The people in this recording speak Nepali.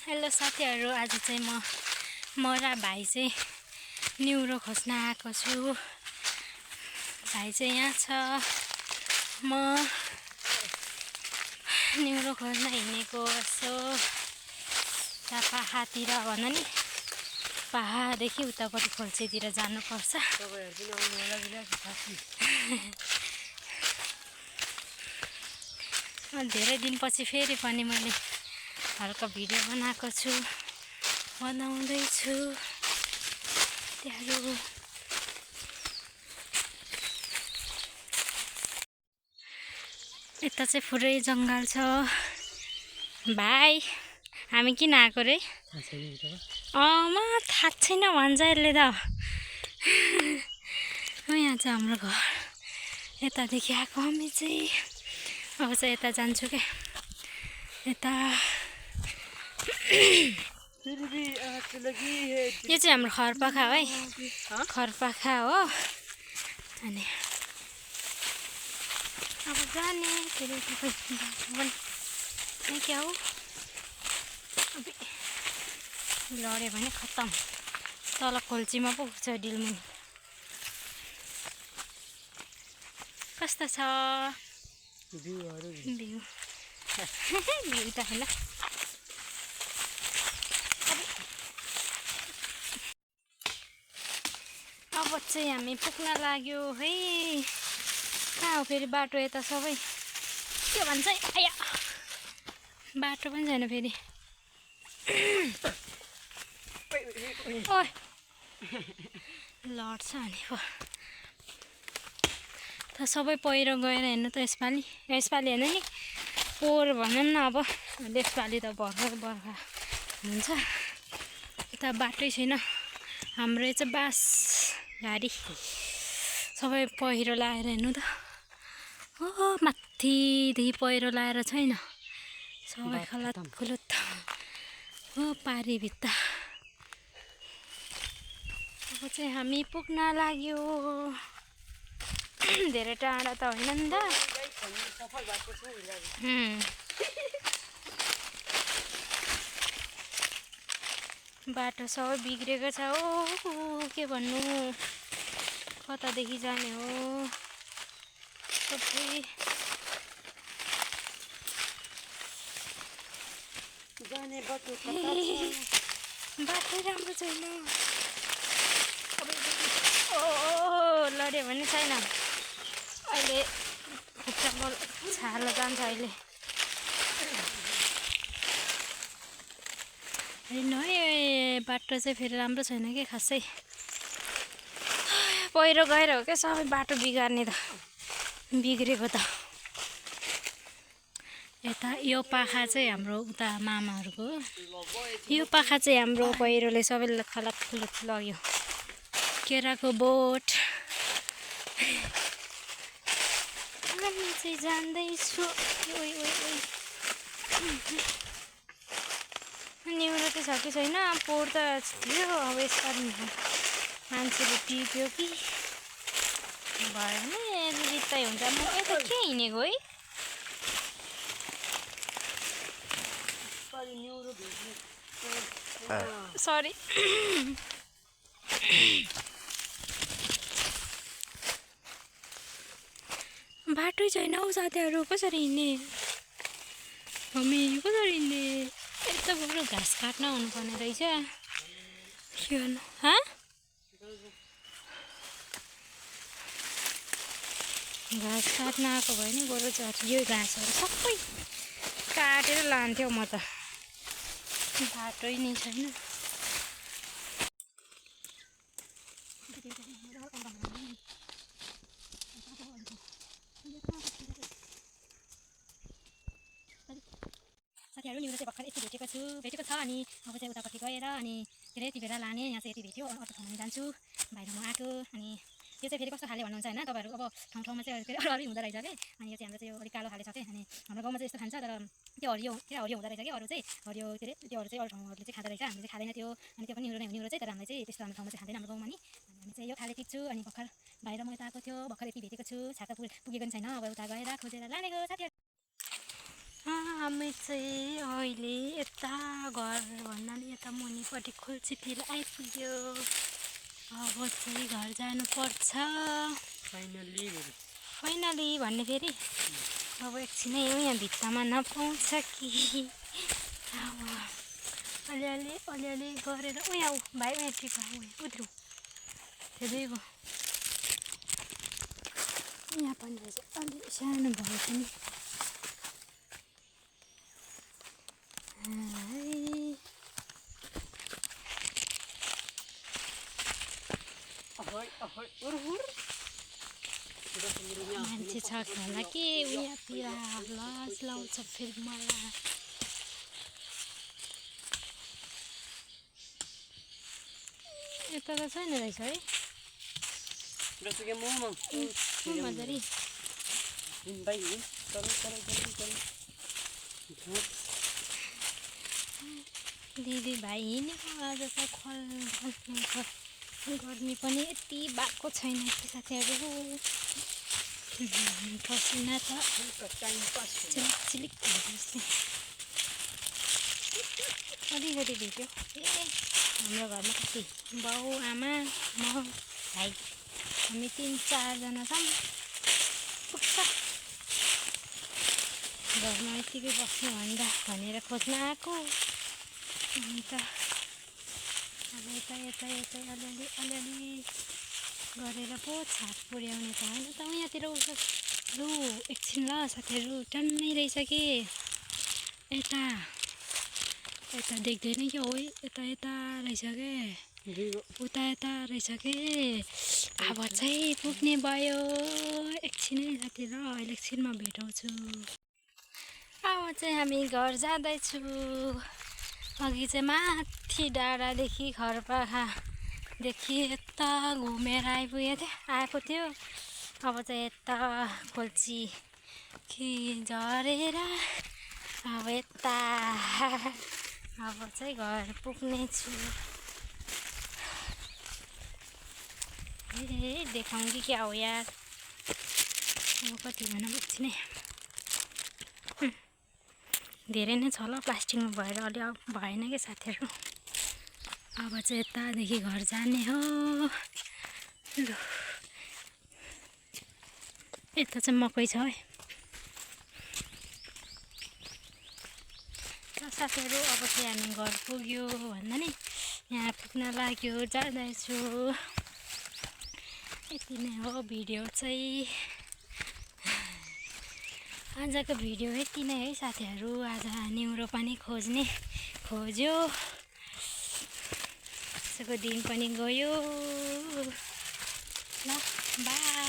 हेलो साथीहरु, आज चाहिँ म र भाइ चाहिँ न्युरो खोज्न आएको छु। भाइ चाहिँ यहाँ छ, म न्युरो खोज्न हिँडेको। यसो पाहाडतिर भन नि, पाहाडदेखि उतापट्टि खोल्सेतिर जानुपर्छ। धेरै दिनपछि फेरि पनि मैले हल्का भिडियो बनाएको छु, बनाउँदैछु। त्यहाँ यता चाहिँ पुरै जङ्गल छ। भाइ, हामी किन आएको रे? म थाहा छैन भन्छ यसले त। यहाँ चाहिँ हाम्रो घर, यतादेखि आएको हामी चाहिँ। अब चाहिँ यता जान्छु क्या, यता। यो चाहिँ हाम्रो खरपाखा है, खरपाखा हो। अनि अब जाने फेरि क्या हो, लड्यो भने खत्तम। तल खोल्चीमा पो पुग्छ डिलमुनि। कस्तो छ भ्यू भ्यू त होइन। अब चाहिँ हामी पुग्न लाग्यो है। कहाँ हो फेरि बाटो? यता सबै के भन्छ, आया बाटो पनि छैन फेरि। ओइ लड्छ अनि पो त सबै पहिरो गएर हेर्नु त। यसपालि होइन नि, पोहोर भनौँ न। अब यसपालि त भर्खर बर्खा हुन्छ, यता बाटै छैन। हाम्रो चाहिँ बास गाडी सबै पहिरो लाएर हेर्नु त। हो माथिदेखि पहिरो लाएर छैन, सबै खलात खुलुत हो पारी भित्ता। अब चाहिँ हामी पुग्न लाग्यो। धेरै टाढा त होइन नि त। बाटो सबै बिग्रेको छ। ओ के भन्नु, कतादेखि जाने हो सबै। बाटो राम्रो छैन। ओ लड्यो भने छैन। अहिले खुट्टाको छालो जान्छ अहिले। होइन है, बाटो चाहिँ फेरि राम्रो छैन कि खासै। पहिरो गएर हो क्या सबै बाटो बिगार्ने त, बिग्रेको त। यता यो पाखा चाहिँ हाम्रो उता मामाहरूको, यो पाखा चाहिँ हाम्रो पहिरोले सबै खलात खुलत लग्यो। केराको बोट। हामी चाहिँ जान्दैछु। न्युरो चाहिँ छ कि छैन, पोहोर त थियो। अब यसपालि मान्छेले टिप्यो कि भयो भने बित्तै हुन्छ। म यता के हिँडेको है? सरी। बाटै छैन हौ साथीहरू, कसरी हिँड्ने? हामी कसरी हिँड्ने? यता बरु घाँस काट्न आउनुपर्ने रहेछ। के गर्नु? घाँस काट्न आएको भयो नि, बरु यो घाँसहरू सबै काटेर लान्थ्यो म त। बाटै नै छैन। साथीहरू, न्युरो चाहिँ भर्खर यति भेटेको छ। अनि अब चाहिँ उतापट्टि गएर अनि के अरे टिपेर लाने। यहाँ चाहिँ यति भेट्यो, अर्को ठाउँमा जान्छु। भाइले म आएको। अनि यो चाहिँ फेरि कस्तो खाले भन्नुहुन्छ होइन तपाईँहरू? अब ठाउँमा चाहिँ अरू हुँदो रहेछ कि। अनि यो चाहिँ हाम्रो चाहिँ यो अलिक कालो खाले छ कि। अनि हाम्रो गाउँमा चाहिँ यस्तो खान्छ, तर त्यो हरियो हुँदो रहेछ कि। अरू चाहिँ हरियो के अरे त्योहरू चाहिँ अरू ठाउँहरूले चाहिँ खाँदो रहेछ, हामीले चाहिँ खाँदैन त्यो। अनि त्यो पनि न्युरो चाहिँ, तर हामीले चाहिँ त्यस्तो हाम्रो ठाउँमा चाहिँ खाँदैन, हाम्रो गाउँमा नि। अनि हामी चाहिँ यो खाले टिप्छु। अनि भर्खर भाइ र म यता आएको थियो, भर्खर यति भेटेको छु। छाता पुगेको पनि छैन, अब उता गएर खोजेर लानेको साथीहरू। हामी चाहिँ अहिले यता घर भन्नाले यता मुनिपट्टि खोल्चीतिर आइपुग्यो। अब चाहिँ घर जानुपर्छ फाइनली भन्ने फेरि अब एकछिनै यहाँ भित्तामा नपाउँछ कि अब अलिअलि गरेर उहाँ भाइ उहाँ टिका उत्रु त्यो दुई भयो यहाँ पनि रहेछ अलि सानो भयो पनि मान्छे छ होला के उयाँतिर लाज लाउँछ फेरि मलाई यता त छैन रहेछ है मजारी दिदी भाइ हिँडेको आज त गर्मी पनि यति भएको छैन कि साथीहरू पसिना त चिलिक अलिकति भेट्यो हाम्रो घरमा कति बाउ आमा म भाइ हामी 3-4 जना छौँ पुग्छ घरमा यतिकै बस्नु भन्दा भनेर खोज्न आएको अन्त अब यता अलिअलि गरेर पो छाप पुर्याउने त होइन त यहाँतिर लु एकछिन ल साथीहरू टन्नै रहेछ कि यता देख्दैन क्या हो यता रहेछ के उता रहेछ के अब चाहिँ पुग्ने भयो एकछिनै साथीहरू अहिले एकछिनमा भेटाउँछु अब चाहिँ हामी घर जाँदैछु अघि चाहिँ माथि डाँडादेखि खरपाखादेखि यता घुमेर आएको थियो अब चाहिँ यता खोल्ची कि झरेर अब यता अब चाहिँ घर पुग्ने छु देखाउँ कि क्या हो यार अब कति भन एकछिनै धेरै नै छ ल प्लास्टिकमा भएर अलि भएन क्या साथीहरू अब चाहिँ यतादेखि घर जाने हो लु यता चाहिँ मकै छ है साथीहरू अब चाहिँ हामी घर पुग्यो भन्दा नि यहाँ पुग्न लाग्यो जाँदैछु यति नै हो भिडियो चाहिँ आजको भिडियो यति नै है साथीहरू आज न्युरो पनि खोज्यो आजको दिन पनि गयो ल बाई।